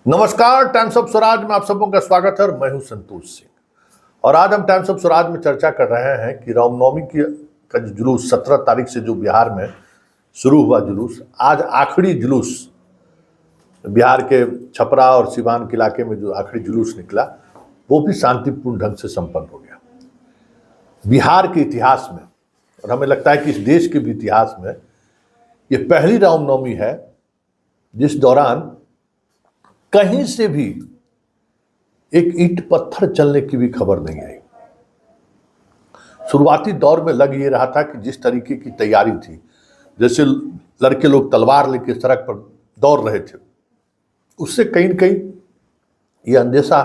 नमस्कार, times of Swaraj में आप सबों का स्वागत है और मैं हूं संतोष सिंह। और आज हम टाइम्स ऑफ स्वराज में चर्चा कर रहे हैं कि रामनवमी का जो जुलूस 17 तारीख से जो बिहार में शुरू हुआ जुलूस, आज आखिरी जुलूस बिहार के छपरा और सिवान के इलाके में जो आखिरी जुलूस निकला वो भी शांतिपूर्ण ढंग से संपन्न हो गया। बिहार के इतिहास में और हमें लगता है कि इस देश के भी इतिहास में ये पहली रामनवमी है जिस दौरान कहीं से भी एक ईंट पत्थर चलने की भी खबर नहीं आई। शुरुआती दौर में लग ये रहा था कि जिस तरीके की तैयारी थी, जैसे लड़के लोग तलवार लेकर सड़क पर दौड़ रहे थे, उससे कहीं न कहीं ये अंदेशा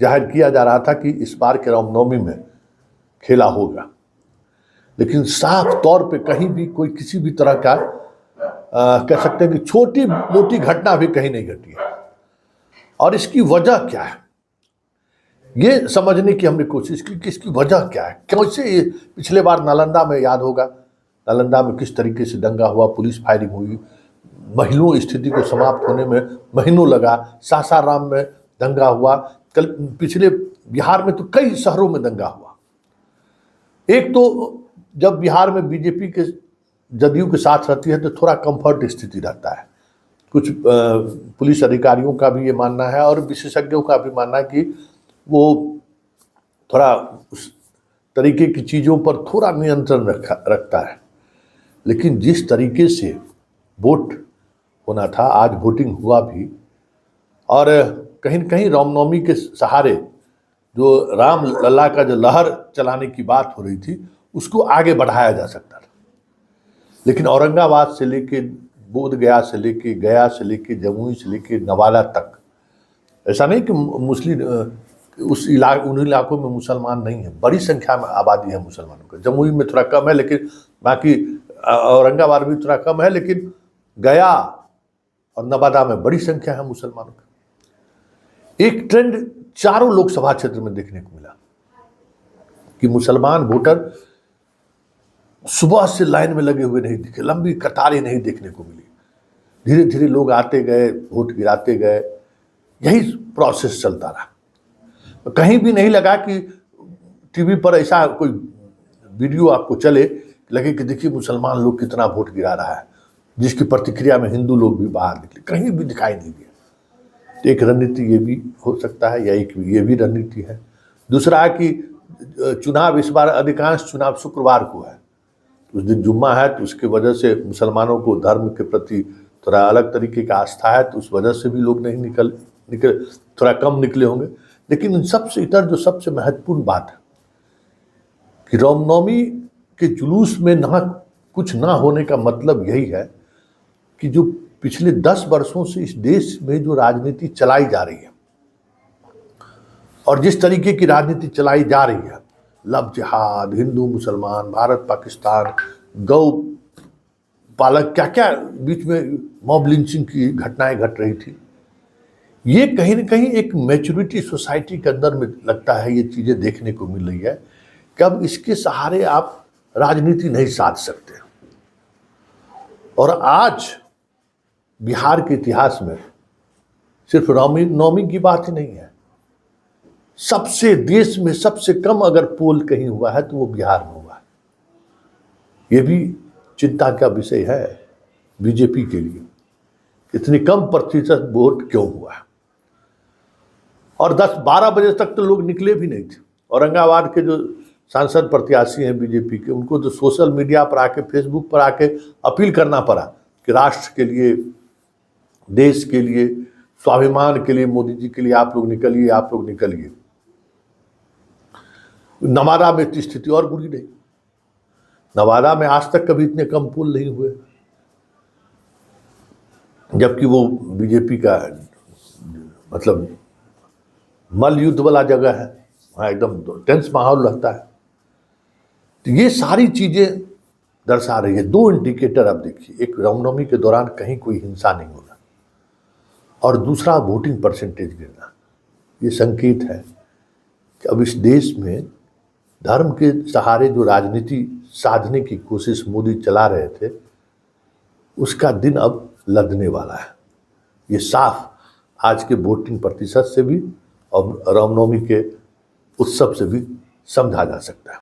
जाहिर किया जा रहा था कि इस बार के रामनवमी में खेला होगा। लेकिन साफ तौर पे कहीं भी कोई किसी भी तरह का कह सकते हैं कि छोटी मोटी घटना भी कहीं नहीं घटी है। और इसकी वजह क्या है, ये समझने की हमने कोशिश की कि इसकी वजह क्या है। कैसे ये पिछले बार नालंदा में याद होगा, नालंदा में किस तरीके से दंगा हुआ, पुलिस फायरिंग हुई, महीनों स्थिति को समाप्त होने में महीनों लगा। सासाराम में दंगा हुआ, कल पिछले बिहार में तो कई शहरों में दंगा हुआ। एक तो जब बिहार में बीजेपी के जदयू के साथ रहती है तो थोड़ा कंफर्ट स्थिति रहता है। कुछ पुलिस अधिकारियों का भी ये मानना है और विशेषज्ञों का भी मानना है कि वो थोड़ा उस तरीके की चीज़ों पर थोड़ा नियंत्रण रखता है। लेकिन जिस तरीके से वोट होना था, आज वोटिंग हुआ भी, और कहीं न कहीं रामनवमी के सहारे जो राम लल्ला का जो लहर चलाने की बात हो रही थी उसको आगे बढ़ाया जा सकता था। लेकिन औरंगाबाद से लेके बोधगया से लेके गया से लेके जमुई से लेके नवादा तक, ऐसा नहीं कि मुस्लिम उन इलाकों में मुसलमान नहीं है, बड़ी संख्या में आबादी है मुसलमानों का। जमुई में थोड़ा कम है, लेकिन बाकी औरंगाबाद भी थोड़ा कम है, लेकिन गया और नवादा में बड़ी संख्या है मुसलमानों की। एक ट्रेंड चारों लोकसभा क्षेत्र में देखने को मिला कि मुसलमान वोटर सुबह से लाइन में लगे हुए नहीं दिखे, लंबी कतारें नहीं देखने को मिली। धीरे धीरे लोग आते गए, वोट गिराते गए, यही प्रोसेस चलता रहा। कहीं भी नहीं लगा कि टीवी पर ऐसा कोई वीडियो आपको चले लगे कि देखिए मुसलमान लोग कितना वोट गिरा रहा है, जिसकी प्रतिक्रिया में हिंदू लोग भी बाहर निकले, कहीं भी दिखाई नहीं दिया। तो एक रणनीति ये भी हो सकता है, या एक ये भी रणनीति है। दूसरा है कि चुनाव इस बार अधिकांश चुनाव शुक्रवार को है, उस दिन जुम्मा है, तो उसके वजह से मुसलमानों को धर्म के प्रति थोड़ा अलग तरीके का आस्था है, तो उस वजह से भी लोग नहीं निकल थोड़ा कम निकले होंगे। लेकिन इन सबसे इतर जो सबसे महत्वपूर्ण बात है कि रामनवमी के जुलूस में कुछ ना होने का मतलब यही है कि जो पिछले 10 वर्षों से इस देश में जो राजनीति चलाई जा रही है और जिस तरीके की राजनीति चलाई जा रही है, लव जिहाद, हिंदू मुसलमान, भारत पाकिस्तान, गौ पालक, क्या क्या बीच में मॉब लिंचिंग की घटनाएं घट रही थी, ये कहीं न कहीं एक मैच्योरिटी सोसाइटी के अंदर में लगता है ये चीज़ें देखने को मिल रही है कि अब इसके सहारे आप राजनीति नहीं साध सकते। और आज बिहार के इतिहास में सिर्फ रामनवमी की बात ही नहीं है, सबसे देश में सबसे कम अगर पोल कहीं हुआ है तो वो बिहार में हुआ है। ये भी चिंता का विषय है बीजेपी के लिए, इतनी कम प्रतिशत वोट क्यों हुआ है। और 10-12 बजे तक तो लोग निकले भी नहीं थे। औरंगाबाद के जो सांसद प्रत्याशी हैं बीजेपी के, उनको तो सोशल मीडिया पर आके, फेसबुक पर आके अपील करना पड़ा कि राष्ट्र के लिए, देश के लिए, स्वाभिमान के लिए, मोदी जी के लिए आप लोग निकलिए, आप लोग निकलिए। नवादा में स्थिति और बुरी रही। नवादा में आज तक कभी इतने कम पोल नहीं हुए, जबकि वो बीजेपी का मतलब मल युद्ध वाला जगह है, वहाँ एकदम टेंस माहौल रहता है। तो ये सारी चीज़ें दर्शा रही है। 2 इंडिकेटर अब देखिए, एक रामनवमी के दौरान कहीं कोई हिंसा नहीं होना, और दूसरा वोटिंग परसेंटेज गिरना। ये संकेत है कि अब इस देश में धर्म के सहारे जो राजनीति साधने की कोशिश मोदी चला रहे थे, उसका दिन अब लदने वाला है। ये साफ आज के वोटिंग प्रतिशत से भी और रामनवमी के उत्सव से भी समझा जा सकता है।